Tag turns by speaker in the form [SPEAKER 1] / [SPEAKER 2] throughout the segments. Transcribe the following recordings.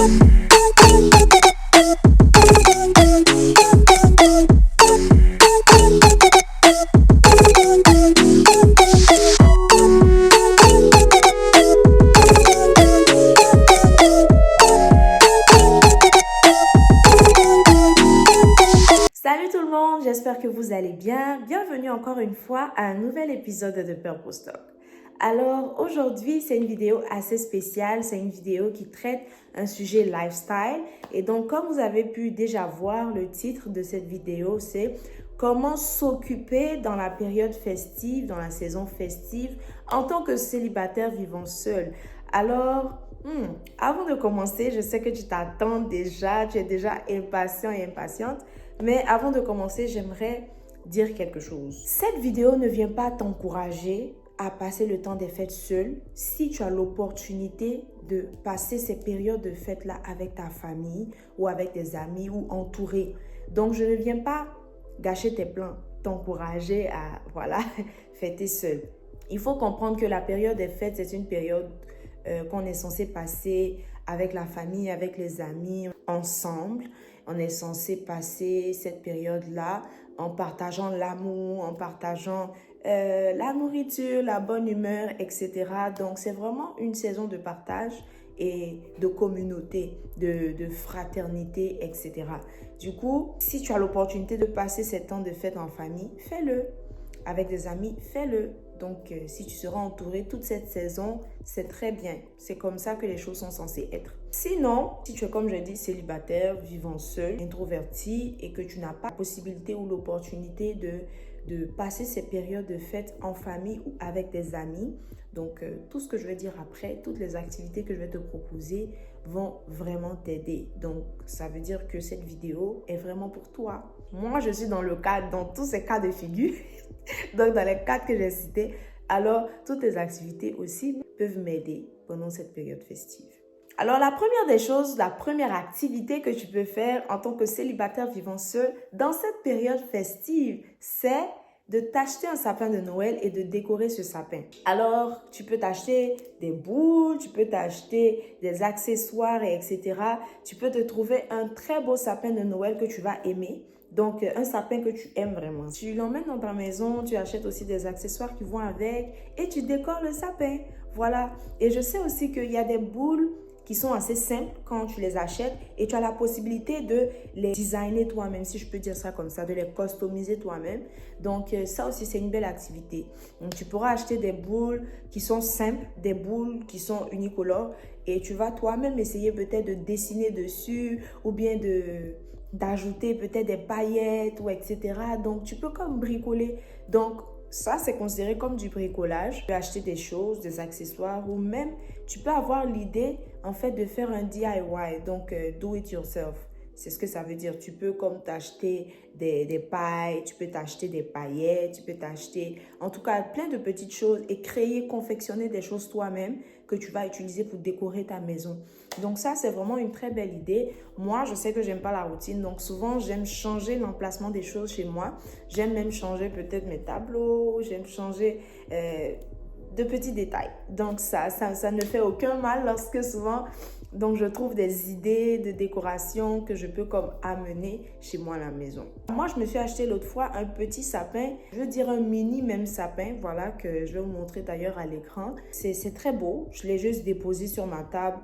[SPEAKER 1] Salut tout le monde, j'espère que vous allez bien. Bienvenue encore une fois à un nouvel épisode de Purpose Talk. Alors aujourd'hui, c'est une vidéo assez spéciale, c'est une vidéo qui traite un sujet lifestyle. Et donc comme vous avez pu déjà voir, le titre de cette vidéo, c'est comment s'occuper dans la période festive, dans la saison festive, en tant que célibataire vivant seul. Alors, avant de commencer, je sais que tu t'attends déjà, tu es déjà impatient et impatiente. Mais avant de commencer, j'aimerais dire quelque chose. Cette vidéo ne vient pas t'encourager à passer le temps des fêtes seul si tu as l'opportunité de passer ces périodes de fêtes-là avec ta famille ou avec tes amis ou entouré. Donc, je ne viens pas gâcher tes plans, t'encourager à fêter seul. Il faut comprendre que la période des fêtes, c'est une période qu'on est censé passer avec la famille, avec les amis, ensemble. On est censé passer cette période-là en partageant l'amour, en partageant la nourriture, la bonne humeur, etc. Donc, c'est vraiment une saison de partage et de communauté, de fraternité, etc. Du coup, si tu as l'opportunité de passer ces temps de fête en famille, fais-le. Avec des amis, fais-le. Donc, si tu seras entouré toute cette saison, c'est très bien. C'est comme ça que les choses sont censées être. Sinon, si tu es, comme je dis, célibataire, vivant seul, introverti et que tu n'as pas la possibilité ou l'opportunité de passer ces périodes de fête en famille ou avec des amis, donc tout ce que je vais dire après, toutes les activités que je vais te proposer vont vraiment t'aider. Donc, ça veut dire que cette vidéo est vraiment pour toi. Moi, je suis dans tous ces cas de figure. Donc, dans les cadres que j'ai cités, alors toutes les activités aussi peuvent m'aider pendant cette période festive. Alors, la première des choses, la première activité que tu peux faire en tant que célibataire vivant seul dans cette période festive, c'est de t'acheter un sapin de Noël et de décorer ce sapin. Alors, tu peux t'acheter des boules, tu peux t'acheter des accessoires, etc. Tu peux te trouver un très beau sapin de Noël que tu vas aimer. Donc, un sapin que tu aimes vraiment. Tu l'emmènes dans ta maison, tu achètes aussi des accessoires qui vont avec et tu décores le sapin. Voilà. Et je sais aussi qu'il y a des boules qui sont assez simples quand tu les achètes et tu as la possibilité de les designer toi-même, si je peux dire ça comme ça, de les customiser toi-même. Donc, ça aussi, c'est une belle activité. Donc, tu pourras acheter des boules qui sont simples, des boules qui sont unicolores et tu vas toi-même essayer peut-être de dessiner dessus ou bien d'ajouter peut-être des paillettes ou etc. Donc, tu peux comme bricoler. Donc, ça, c'est considéré comme du bricolage. Tu peux acheter des choses, des accessoires ou même, tu peux avoir l'idée, en fait, de faire un DIY, donc do it yourself. C'est ce que ça veut dire. Tu peux comme t'acheter des pailles, tu peux t'acheter des paillettes, tu peux t'acheter, en tout cas, plein de petites choses et créer, confectionner des choses toi-même que tu vas utiliser pour décorer ta maison. Donc ça, c'est vraiment une très belle idée. Moi, je sais que j'aime pas la routine, donc souvent, j'aime changer l'emplacement des choses chez moi. J'aime même changer peut-être mes tableaux, j'aime changer de petits détails. Donc ça ne fait aucun mal lorsque souvent, donc je trouve des idées de décoration que je peux comme amener chez moi à la maison. Moi, je me suis acheté l'autre fois un petit sapin, je veux dire un mini même sapin, voilà, que je vais vous montrer d'ailleurs à l'écran. C'est très beau, je l'ai juste déposé sur ma table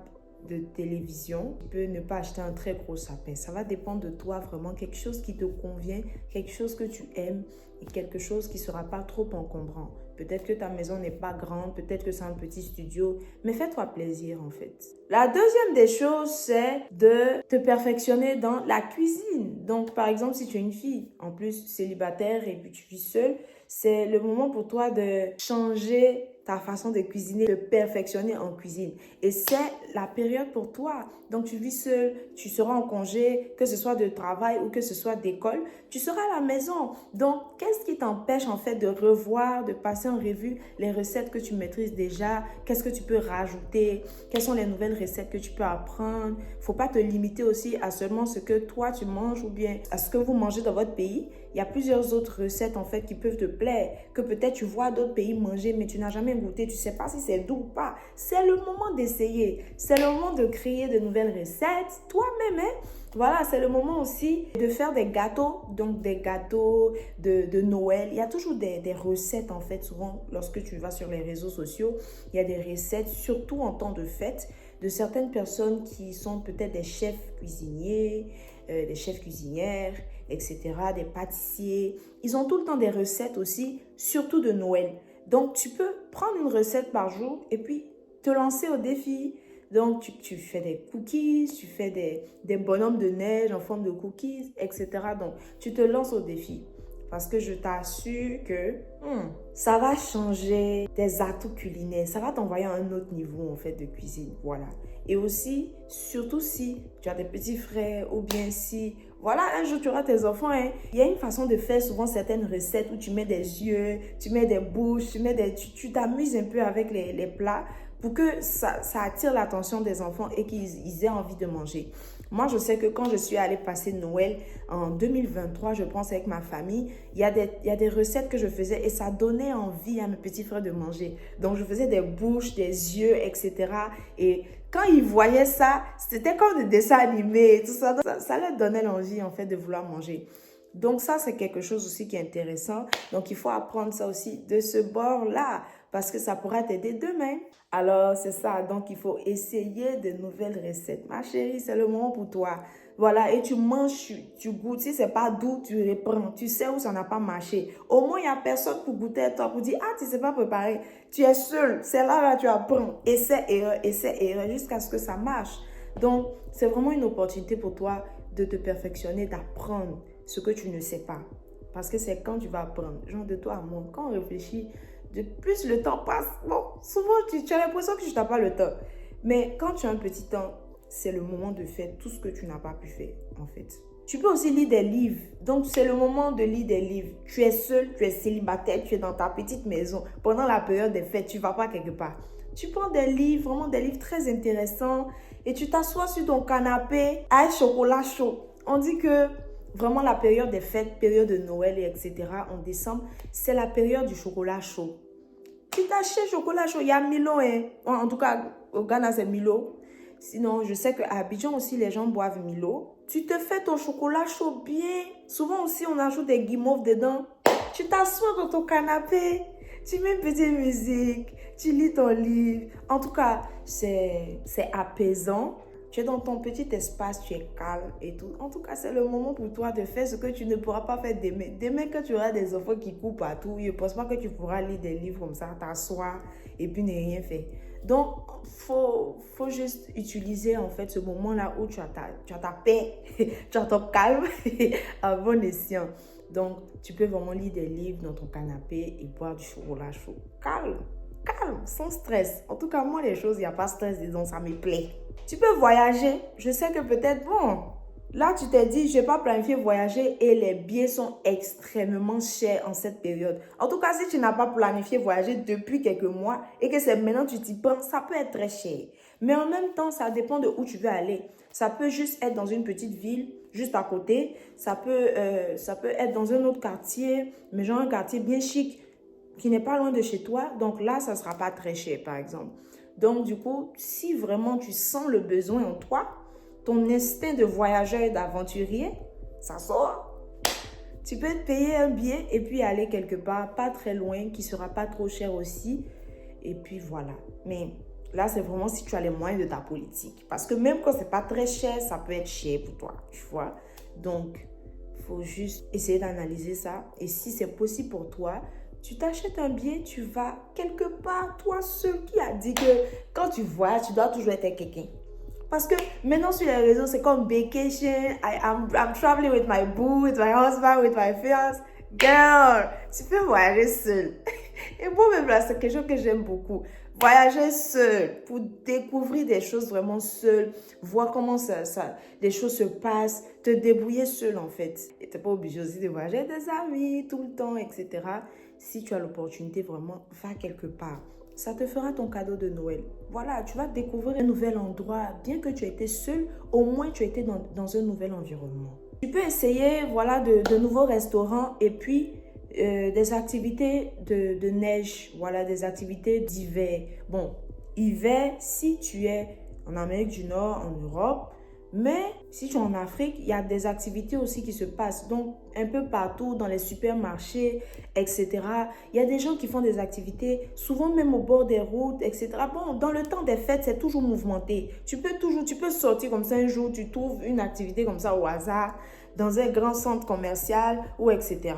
[SPEAKER 1] de télévision. Tu peux ne pas acheter un très gros sapin. Ça va dépendre de toi vraiment, quelque chose qui te convient, quelque chose que tu aimes et quelque chose qui ne sera pas trop encombrant. Peut-être que ta maison n'est pas grande, peut-être que c'est un petit studio, mais fais-toi plaisir en fait. La deuxième des choses, c'est de te perfectionner dans la cuisine. Donc, par exemple, si tu es une fille, en plus célibataire et puis tu vis seule, c'est le moment pour toi de changer ta façon de cuisiner, de perfectionner en cuisine. Et c'est la période pour toi. Donc, tu vis seul, tu seras en congé, que ce soit de travail ou que ce soit d'école, tu seras à la maison. Donc, qu'est-ce qui t'empêche en fait de revoir, de passer en revue les recettes que tu maîtrises déjà? Qu'est-ce que tu peux rajouter? Quelles sont les nouvelles recettes que tu peux apprendre? Il ne faut pas te limiter aussi à seulement ce que toi tu manges ou bien à ce que vous mangez dans votre pays. il y a plusieurs autres recettes en fait qui peuvent te plaire, que peut-être tu vois d'autres pays manger, mais tu n'as jamais goûté, tu ne sais pas si c'est doux ou pas. C'est le moment d'essayer, c'est le moment de créer de nouvelles recettes, toi-même, hein? Voilà, c'est le moment aussi de faire des gâteaux, donc des gâteaux de Noël. Il y a toujours des recettes en fait, souvent lorsque tu vas sur les réseaux sociaux, il y a des recettes, surtout en temps de fête, de certaines personnes qui sont peut-être des chefs cuisiniers, des chefs cuisinières, etc., des pâtissiers. Ils ont tout le temps des recettes aussi, surtout de Noël. Donc, tu peux prendre une recette par jour et puis te lancer au défi. Donc, tu fais des cookies, tu fais des bonhommes de neige en forme de cookies, etc. Donc, tu te lances au défi. Parce que je t'assure que ça va changer tes atouts culinaires. Ça va t'envoyer à un autre niveau en fait de cuisine. Voilà. Et aussi, surtout si tu as des petits frères ou bien si, voilà, un jour tu auras tes enfants. Hein. Il y a une façon de faire souvent certaines recettes où tu mets des yeux, tu mets des bouches, tu t'amuses un peu avec les plats pour que ça attire l'attention des enfants et qu'ils aient envie de manger. Moi, je sais que quand je suis allée passer Noël en 2023, je pense avec ma famille, il y a des recettes que je faisais et ça donnait envie à mes petits frères de manger. Donc, je faisais des bouches, des yeux, etc. Et quand ils voyaient ça, c'était comme des dessins animés et tout ça. Donc, ça leur donnait l'envie, en fait, de vouloir manger. Donc, ça, c'est quelque chose aussi qui est intéressant. Donc, il faut apprendre ça aussi de ce bord-là parce que ça pourra t'aider demain. Alors, c'est ça. Donc, il faut essayer de nouvelles recettes. Ma chérie, c'est le moment pour toi. Voilà, et tu manges, tu goûtes. Si c'est pas doux, tu reprends. Tu sais où ça n'a pas marché. Au moins, il n'y a personne pour goûter à toi, pour dire, ah, tu ne sais pas préparer. Tu es seul. C'est là, tu apprends. Essai, erreur, jusqu'à ce que ça marche. Donc, c'est vraiment une opportunité pour toi de te perfectionner, d'apprendre ce que tu ne sais pas. Parce que c'est quand tu vas apprendre, genre de toi à moi, quand on réfléchit, de plus le temps passe. Bon, souvent, tu as l'impression que tu n'as pas le temps. Mais quand tu as un petit temps, c'est le moment de faire tout ce que tu n'as pas pu faire, en fait. Tu peux aussi lire des livres. Donc, c'est le moment de lire des livres. Tu es seul, tu es célibataire, tu es dans ta petite maison. Pendant la période des fêtes, tu ne vas pas quelque part. Tu prends des livres, vraiment des livres très intéressants. Et tu t'assois sur ton canapé avec chocolat chaud. On dit que vraiment la période des fêtes, période de Noël, etc. en décembre, c'est la période du chocolat chaud. Tu t'achètes chocolat chaud, il y a Milo, hein. En tout cas, au Ghana, c'est Milo. Sinon, je sais qu'à Abidjan aussi, les gens boivent Milo. Tu te fais ton chocolat chaud bien. Souvent aussi, on ajoute des guimauves dedans. Tu t'assois dans ton canapé, tu mets une petite musique, tu lis ton livre. En tout cas, c'est apaisant. Tu es dans ton petit espace, tu es calme et tout. En tout cas, c'est le moment pour toi de faire ce que tu ne pourras pas faire demain. Demain, quand tu auras des enfants qui courent partout, je ne pense pas que tu pourras lire des livres comme ça, t'asseoir et puis ne rien faire. Donc, faut juste utiliser en fait ce moment-là où tu as ta paix, tu as ton calme à bon escient. Donc, tu peux vraiment lire des livres dans ton canapé et boire du chocolat chaud. Calme, sans stress. En tout cas, moi, les choses, il n'y a pas de stress dedans, ça me plaît. Tu peux voyager. Je sais que peut-être, bon, là, tu t'es dit, je n'ai pas planifié voyager et les billets sont extrêmement chers en cette période. En tout cas, si tu n'as pas planifié voyager depuis quelques mois et que c'est maintenant que tu t'y prends, ça peut être très cher. Mais en même temps, ça dépend de où tu veux aller. Ça peut juste être dans une petite ville, juste à côté. Ça peut être dans un autre quartier, mais genre un quartier bien chic qui n'est pas loin de chez toi. Donc là, ça ne sera pas très cher, par exemple. Donc, du coup, si vraiment tu sens le besoin en toi, ton instinct de voyageur et d'aventurier, ça sort. Tu peux te payer un billet et puis aller quelque part, pas très loin, qui ne sera pas trop cher aussi. Et puis voilà. Mais là, c'est vraiment si tu as les moyens de ta politique. Parce que même quand ce n'est pas très cher, ça peut être cher pour toi, tu vois. Donc, il faut juste essayer d'analyser ça. Et si c'est possible pour toi, tu t'achètes un billet, tu vas quelque part, toi seul. Qui a dit que quand tu voyages, tu dois toujours être avec quelqu'un? Parce que maintenant sur les réseaux, c'est comme vacation. I'm traveling with my boo, with my husband, with my fiance. Girl, tu peux voyager seul. Et moi-même, là, c'est quelque chose que j'aime beaucoup. Voyager seul pour découvrir des choses vraiment seul, voir comment les choses se passent, te débrouiller seul en fait. Et tu n'es pas obligé aussi de voyager avec des amis tout le temps, etc. Si tu as l'opportunité, vraiment, va quelque part. Ça te fera ton cadeau de Noël. Voilà, tu vas découvrir un nouvel endroit. Bien que tu aies été seul, au moins tu as été dans un nouvel environnement. Tu peux essayer, voilà, de nouveaux restaurants et puis des activités de neige, voilà, des activités d'hiver. Bon, hiver, si tu es en Amérique du Nord, en Europe, mais si tu es en Afrique, il y a des activités aussi qui se passent. Donc, un peu partout, dans les supermarchés, etc. Il y a des gens qui font des activités, souvent même au bord des routes, etc. Bon, dans le temps des fêtes, c'est toujours mouvementé. Tu peux sortir comme ça un jour, tu trouves une activité comme ça au hasard, dans un grand centre commercial ou etc.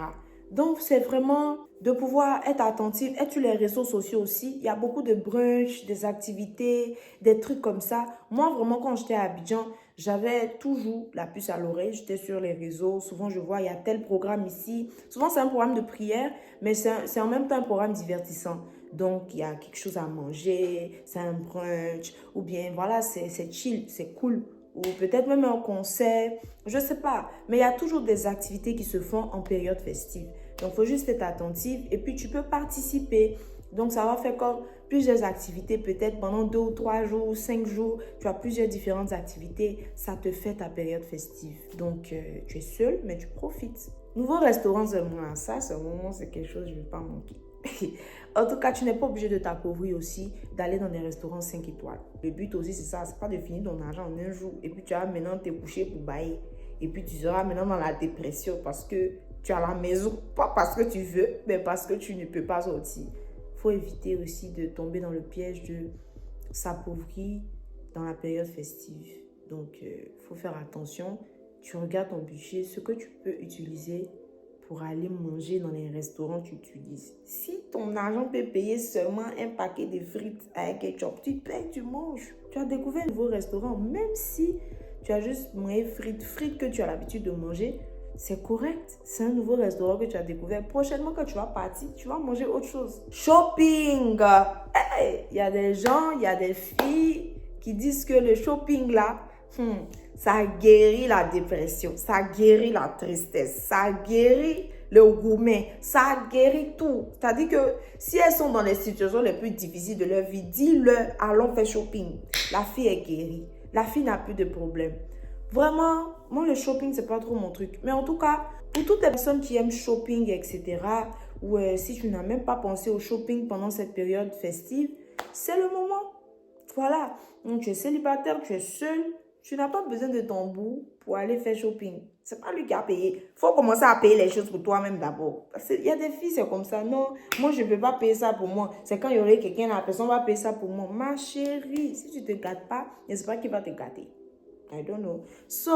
[SPEAKER 1] Donc, c'est vraiment de pouvoir être attentif. Et sur les réseaux sociaux aussi, il y a beaucoup de brunchs, des activités, des trucs comme ça. Moi, vraiment, quand j'étais à Abidjan, j'avais toujours la puce à l'oreille. J'étais sur les réseaux. Souvent, je vois, il y a tel programme ici. Souvent, c'est un programme de prière, mais c'est en même temps un programme divertissant. Donc, il y a quelque chose à manger, c'est un brunch, ou bien, voilà, c'est chill, c'est cool. Ou peut-être même un concert, je ne sais pas. Mais il y a toujours des activités qui se font en période festive. Donc, il faut juste être attentif et puis tu peux participer. Donc, ça va faire comme plusieurs activités, peut-être pendant 2 ou 3 jours, 5 jours. Tu as plusieurs différentes activités. Ça te fait ta période festive. Donc, tu es seul, mais tu profites. Nouveau restaurant seulement, ça, c'est quelque chose que je ne vais pas manquer. En tout cas, tu n'es pas obligé de t'appauvrir aussi, d'aller dans des restaurants 5 étoiles. Le but aussi, c'est ça, c'est pas de finir ton argent en un jour et puis tu vas maintenant te coucher pour bailler. Et puis tu seras maintenant dans la dépression parce que tu as la maison, pas parce que tu veux, mais parce que tu ne peux pas sortir. Il faut éviter aussi de tomber dans le piège de s'appauvrir dans la période festive. Donc, il faut faire attention. Tu regardes ton budget, ce que tu peux utiliser pour aller manger dans les restaurants, tu utilises. Si ton argent peut payer seulement un paquet de frites avec ketchup, tu payes, tu manges. Tu as découvert un nouveau restaurant, même si tu as juste mangé frites que tu as l'habitude de manger, c'est correct. C'est un nouveau restaurant que tu as découvert. Prochainement, quand tu vas partir, tu vas manger autre chose. Shopping! Hey, il y a des gens, il y a des filles qui disent que le shopping là, ça guérit la dépression, ça guérit la tristesse, ça guérit le gourmet, ça guérit tout. C'est-à-dire que si elles sont dans les situations les plus difficiles de leur vie, dis-leur, allons faire shopping. La fille est guérie, la fille n'a plus de problème. Vraiment, moi le shopping, c'est pas trop mon truc. Mais en tout cas, pour toutes les personnes qui aiment shopping, etc., ou si tu n'as même pas pensé au shopping pendant cette période festive, c'est le moment. Voilà, donc tu es célibataire, tu es seul, tu n'as pas besoin de ton bout pour aller faire shopping. C'est pas lui qui a payé. Il faut commencer à payer les choses pour toi-même d'abord. Parce qu'il y a des filles, c'est comme ça. Non, moi, je ne peux pas payer ça pour moi. C'est quand il y aurait quelqu'un, la personne va payer ça pour moi. Ma chérie, si tu ne te gâtes pas, n'est-ce pas qui va te gâter? I don't know. So,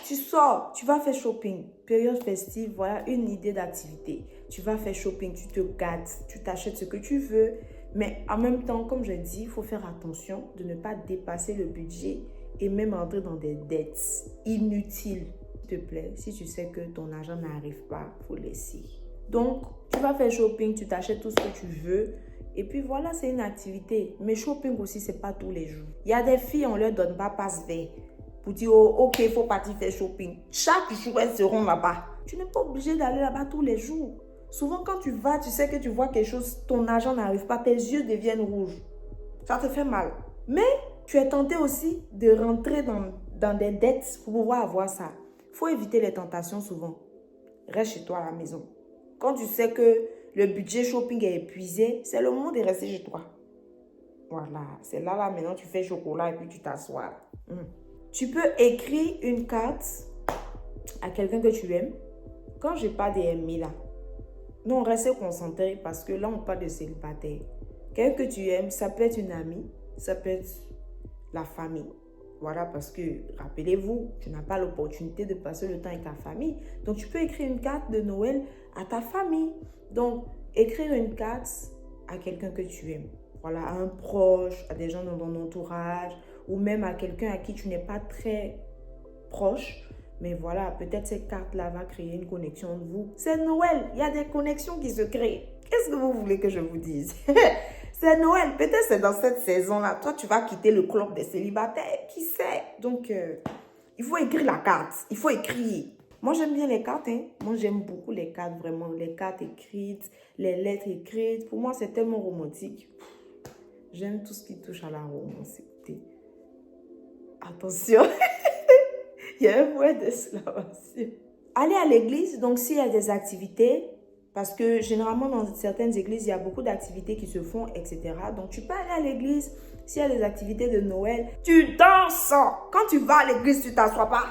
[SPEAKER 1] tu sors, tu vas faire shopping. Période festive, voilà une idée d'activité. Tu vas faire shopping, tu te gâtes, tu t'achètes ce que tu veux. Mais en même temps, comme je dis, il faut faire attention de ne pas dépasser le budget et même entrer dans des dettes inutiles. S'il te plaît, si tu sais que ton argent n'arrive pas, il faut laisser. Donc, tu vas faire shopping, tu t'achètes tout ce que tu veux. Et puis voilà, c'est une activité. Mais shopping aussi, ce n'est pas tous les jours. Il y a des filles, on ne leur donne pas passe-vert pour dire, oh, ok, il faut partir faire shopping. Chaque jour, elles seront là-bas. Tu n'es pas obligé d'aller là-bas tous les jours. Souvent, quand tu vas, tu sais que tu vois quelque chose, ton argent n'arrive pas, tes yeux deviennent rouges. Ça te fait mal. Mais tu es tenté aussi de rentrer dans des dettes pour pouvoir avoir ça. Il faut éviter les tentations souvent. Reste chez toi à la maison. Quand tu sais que le budget shopping est épuisé, c'est le moment de rester chez toi. Voilà, c'est là maintenant tu fais chocolat et puis tu t'assois. Tu peux écrire une carte à quelqu'un que tu aimes. Quand je parle des amis là, non, restez concentrés parce que là, on parle de célibataire. Quelqu'un que tu aimes, ça peut être une amie, ça peut être la famille. Voilà, parce que, rappelez-vous, tu n'as pas l'opportunité de passer le temps avec ta famille. Donc, tu peux écrire une carte de Noël à ta famille. Donc, écrire une carte à quelqu'un que tu aimes. Voilà, à un proche, à des gens dans ton entourage, ou même à quelqu'un à qui tu n'es pas très proche. Mais voilà, peut-être cette carte-là va créer une connexion entre vous. C'est Noël, il y a des connexions qui se créent. Qu'est-ce que vous voulez que je vous dise? C'est Noël, peut-être c'est dans cette saison-là. Toi, tu vas quitter le club des célibataires, qui sait? Donc, il faut écrire la carte, il faut écrire. Moi, j'aime bien les cartes. Moi, j'aime beaucoup les cartes, vraiment. Les cartes écrites, les lettres écrites. Pour moi, c'est tellement romantique. J'aime tout ce qui touche à la romance. Écoutez. Attention. Il y a un point d'exclamation. Aller à l'église, donc s'il y a des activités, parce que généralement dans certaines églises, il y a beaucoup d'activités qui se font, etc. Donc tu peux aller à l'église, s'il y a des activités de Noël, tu danses. Quand tu vas à l'église, tu t'assois pas.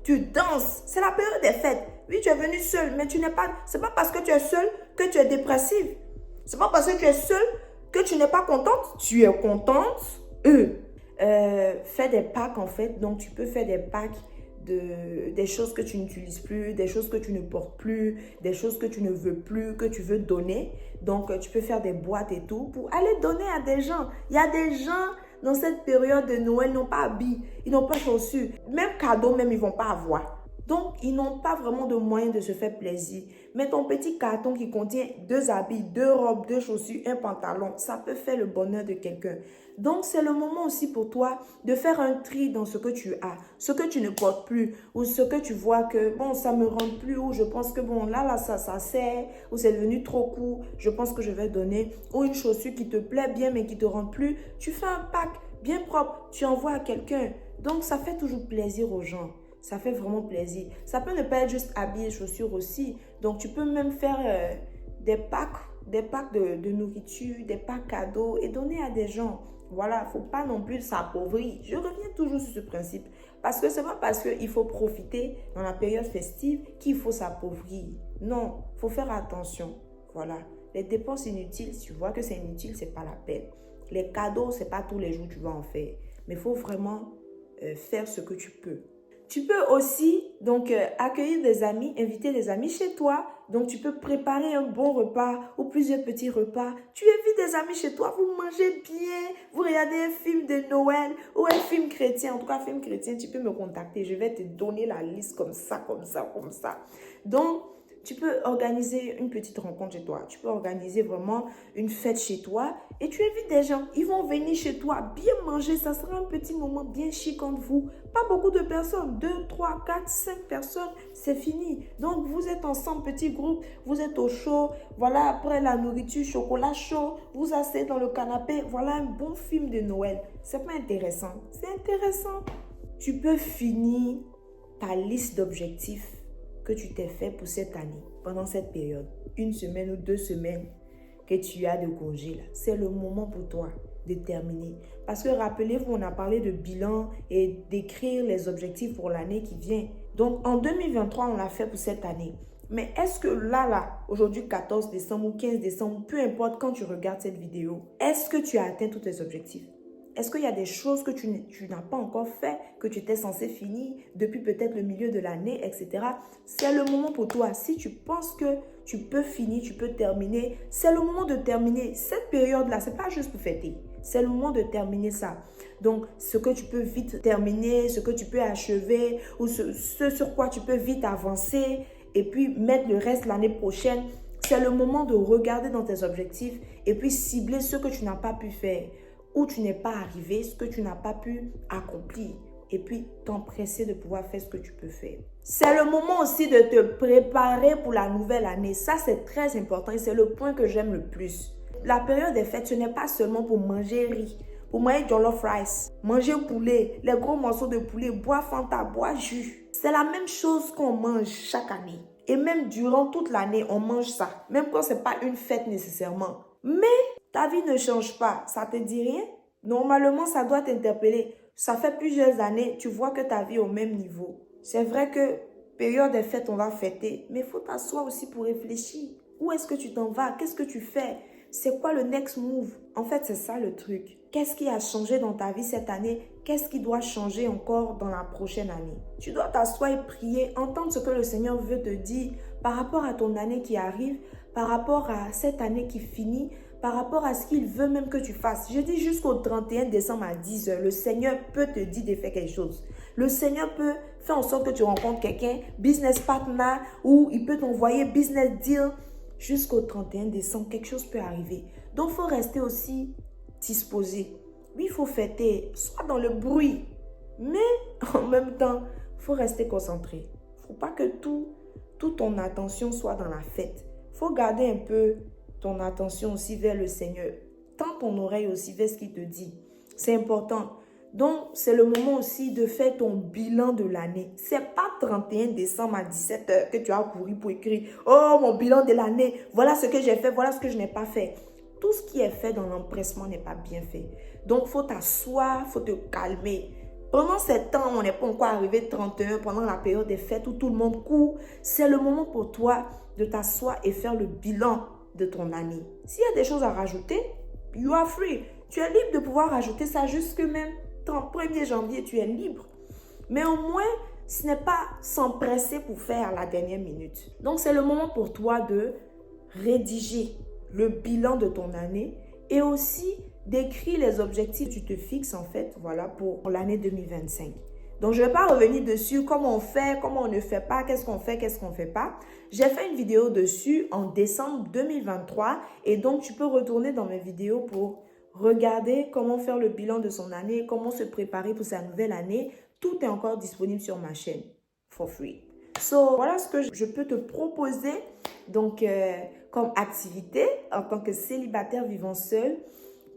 [SPEAKER 1] Tu danses. C'est la période des fêtes. Oui, tu es venu seul, mais tu n'es pas... C'est pas parce que tu es seul que tu es dépressive. C'est pas parce que tu es seul que tu n'es pas contente. Tu es contente. Fais des packs en fait. Donc tu peux faire des packs des choses que tu n'utilises plus, des choses que tu ne portes plus, des choses que tu ne veux plus, que tu veux donner. Donc tu peux faire des boîtes et tout pour aller donner à des gens. Il y a des gens dans cette période de Noël, ils n'ont pas habits, ils n'ont pas chaussures, même cadeaux même ils vont pas avoir. Donc, ils n'ont pas vraiment de moyens de se faire plaisir. Mais ton petit carton qui contient 2 habits, 2 robes, 2 chaussures, un pantalon, ça peut faire le bonheur de quelqu'un. Donc, c'est le moment aussi pour toi de faire un tri dans ce que tu as, ce que tu ne portes plus, ou ce que tu vois que, bon, ça me rend plus, ou je pense que, bon, là, ça sert, ou c'est devenu trop court, je pense que je vais donner, ou une chaussure qui te plaît bien, mais qui te rend plus. Tu fais un pack bien propre, tu envoies à quelqu'un. Donc, ça fait toujours plaisir aux gens. Ça fait vraiment plaisir. Ça peut ne pas être juste habits et chaussures aussi. Donc, tu peux même faire des packs de nourriture, des packs cadeaux et donner à des gens. Voilà, il ne faut pas non plus s'appauvrir. Je reviens toujours sur ce principe. Parce que ce n'est pas parce qu'il faut profiter dans la période festive qu'il faut s'appauvrir. Non, il faut faire attention. Voilà. Les dépenses inutiles, si tu vois que c'est inutile, ce n'est pas la peine. Les cadeaux, ce n'est pas tous les jours que tu vas en faire. Mais il faut vraiment faire ce que tu peux. Tu peux aussi donc accueillir des amis, inviter des amis chez toi. Donc, tu peux préparer un bon repas ou plusieurs petits repas. Tu invites des amis chez toi, vous mangez bien, vous regardez un film de Noël ou un film chrétien. En tout cas, film chrétien, tu peux me contacter. Je vais te donner la liste comme ça, comme ça, comme ça. Donc, tu peux organiser une petite rencontre chez toi. Tu peux organiser vraiment une fête chez toi et tu invites des gens. Ils vont venir chez toi, bien manger. Ça sera un petit moment bien chic entre vous. Pas beaucoup de personnes. 2, 3, 4, 5 personnes. C'est fini. Donc, vous êtes ensemble, petit groupe. Vous êtes au chaud. Voilà, après la nourriture, chocolat chaud. Vous asseyez dans le canapé. Voilà un bon film de Noël. C'est pas intéressant. C'est intéressant. Tu peux finir ta liste d'objectifs que tu t'es fait pour cette année, pendant cette période, 1 semaine ou 2 semaines que tu as de congé là. C'est le moment pour toi de terminer. Parce que rappelez-vous, on a parlé de bilan et d'écrire les objectifs pour l'année qui vient. Donc en 2023, on l'a fait pour cette année. Mais est-ce que là, aujourd'hui 14 décembre ou 15 décembre, peu importe quand tu regardes cette vidéo, est-ce que tu as atteint tous tes objectifs? Est-ce qu'il y a des choses que tu n'as pas encore fait, que tu étais censé finir depuis peut-être le milieu de l'année, etc. C'est le moment pour toi. Si tu penses que tu peux finir, tu peux terminer, c'est le moment de terminer. Cette période-là, ce n'est pas juste pour fêter. C'est le moment de terminer ça. Donc, ce que tu peux vite terminer, ce que tu peux achever, ou ce sur quoi tu peux vite avancer, et puis mettre le reste l'année prochaine, c'est le moment de regarder dans tes objectifs et puis cibler ce que tu n'as pas pu faire, où tu n'es pas arrivé, ce que tu n'as pas pu accomplir. Et puis t'empresser de pouvoir faire ce que tu peux faire. C'est le moment aussi de te préparer pour la nouvelle année. Ça, c'est très important et c'est le point que j'aime le plus. La période des fêtes, ce n'est pas seulement pour manger riz, pour manger jollof rice, manger poulet, les gros morceaux de poulet, boire Fanta, boire jus. C'est la même chose qu'on mange chaque année. Et même durant toute l'année, on mange ça. Même quand ce n'est pas une fête nécessairement. Mais ta vie ne change pas. Ça ne te dit rien? Normalement, ça doit t'interpeller. Ça fait plusieurs années, tu vois que ta vie est au même niveau. C'est vrai que période des fêtes, on va fêter. Mais il faut t'asseoir aussi pour réfléchir. Où est-ce que tu t'en vas? Qu'est-ce que tu fais? C'est quoi le next move? En fait, c'est ça le truc. Qu'est-ce qui a changé dans ta vie cette année? Qu'est-ce qui doit changer encore dans la prochaine année? Tu dois t'asseoir et prier, entendre ce que le Seigneur veut te dire par rapport à ton année qui arrive, par rapport à cette année qui finit, par rapport à ce qu'il veut même que tu fasses. Je dis jusqu'au 31 décembre à 10 h, le Seigneur peut te dire de faire quelque chose. Le Seigneur peut faire en sorte que tu rencontres quelqu'un, business partner, ou il peut t'envoyer business deal. Jusqu'au 31 décembre, quelque chose peut arriver. Donc, il faut rester aussi disposé. Oui, il faut fêter, soit dans le bruit, mais en même temps, il faut rester concentré. Il ne faut pas que toute ton attention soit dans la fête. Il faut garder un peu ton attention aussi vers le Seigneur. Tends ton oreille aussi vers ce qu'il te dit. C'est important. Donc, c'est le moment aussi de faire ton bilan de l'année. C'est pas 31 décembre à 17h que tu as couru pour écrire « Oh, mon bilan de l'année, voilà ce que j'ai fait, voilà ce que je n'ai pas fait. » Tout ce qui est fait dans l'empressement n'est pas bien fait. Donc, il faut t'asseoir, il faut te calmer. Pendant ces temps, on n'est pas encore arrivé 31, pendant la période des fêtes où tout le monde court. C'est le moment pour toi de t'asseoir et faire le bilan de ton année. S'il y a des choses à rajouter, you are free. Tu es libre de pouvoir rajouter ça jusque même 1er janvier, tu es libre. Mais au moins, ce n'est pas s'empresser pour faire à la dernière minute. Donc, c'est le moment pour toi de rédiger le bilan de ton année et aussi d'écrire les objectifs que tu te fixes en fait, voilà, pour l'année 2025. Donc, je ne vais pas revenir dessus, comment on fait, comment on ne fait pas, qu'est-ce qu'on fait, qu'est-ce qu'on ne fait pas. J'ai fait une vidéo dessus en décembre 2023 et donc, tu peux retourner dans mes vidéos pour regarder comment faire le bilan de son année, comment se préparer pour sa nouvelle année. Tout est encore disponible sur ma chaîne, for free. So, voilà ce que je peux te proposer donc, comme activité en tant que célibataire vivant seul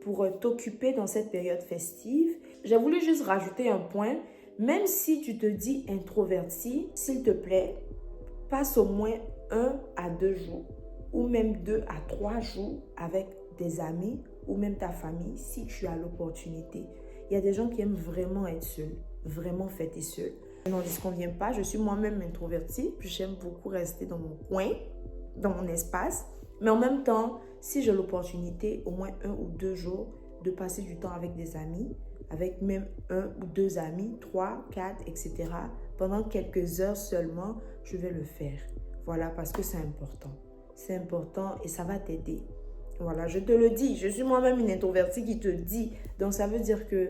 [SPEAKER 1] pour t'occuper dans cette période festive. J'ai voulu juste rajouter un point. Même si tu te dis introverti, s'il te plaît, passe au moins 1 à 2 jours ou même 2 à 3 jours avec des amis ou même ta famille si tu as l'opportunité. Il y a des gens qui aiment vraiment être seuls, vraiment fêter seuls. Je n'en disconviens pas, je suis moi-même introvertie, puis j'aime beaucoup rester dans mon coin, dans mon espace. Mais en même temps, si j'ai l'opportunité, au moins 1 ou 2 jours, de passer du temps avec des amis, avec même 1 ou 2 amis, 3, 4, etc. Pendant quelques heures seulement, je vais le faire. Voilà, parce que c'est important. C'est important et ça va t'aider. Voilà, je te le dis. Je suis moi-même une introvertie qui te dit. Donc, ça veut dire que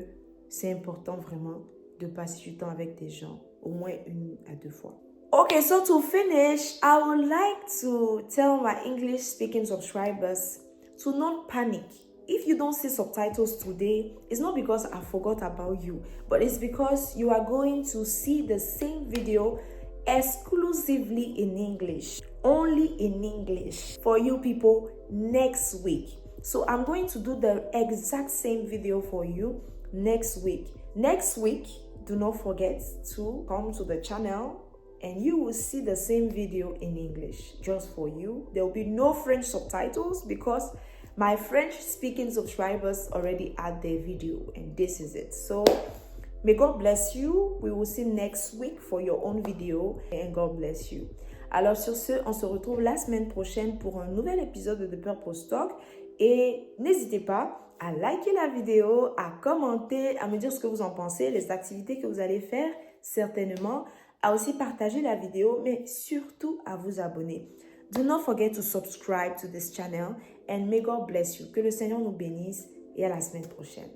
[SPEAKER 1] c'est important vraiment de passer du temps avec des gens, au moins 1 à 2 fois. Okay, so to finish, I would like to tell my English speaking subscribers to not panic. If you don't see subtitles today, it's not because I forgot about you, but it's because you are going to see the same video exclusively in English, only in English for you people next week. So I'm going to do the exact same video for you next week. Next week, do not forget to come to the channel and you will see the same video in English just for you. There will be no French subtitles because my French speaking subscribers already had their video and this is it. So may God bless you. We will see next week for your own video and God bless you. Alors sur ce, on se retrouve la semaine prochaine pour un nouvel épisode de Purple Stock et n'hésitez pas à liker la vidéo, à commenter, à me dire ce que vous en pensez, les activités que vous allez faire certainement, à aussi partager la vidéo, mais surtout à vous abonner. Do not forget to subscribe to this channel and may God bless you. Que le Seigneur nous bénisse et à la semaine prochaine.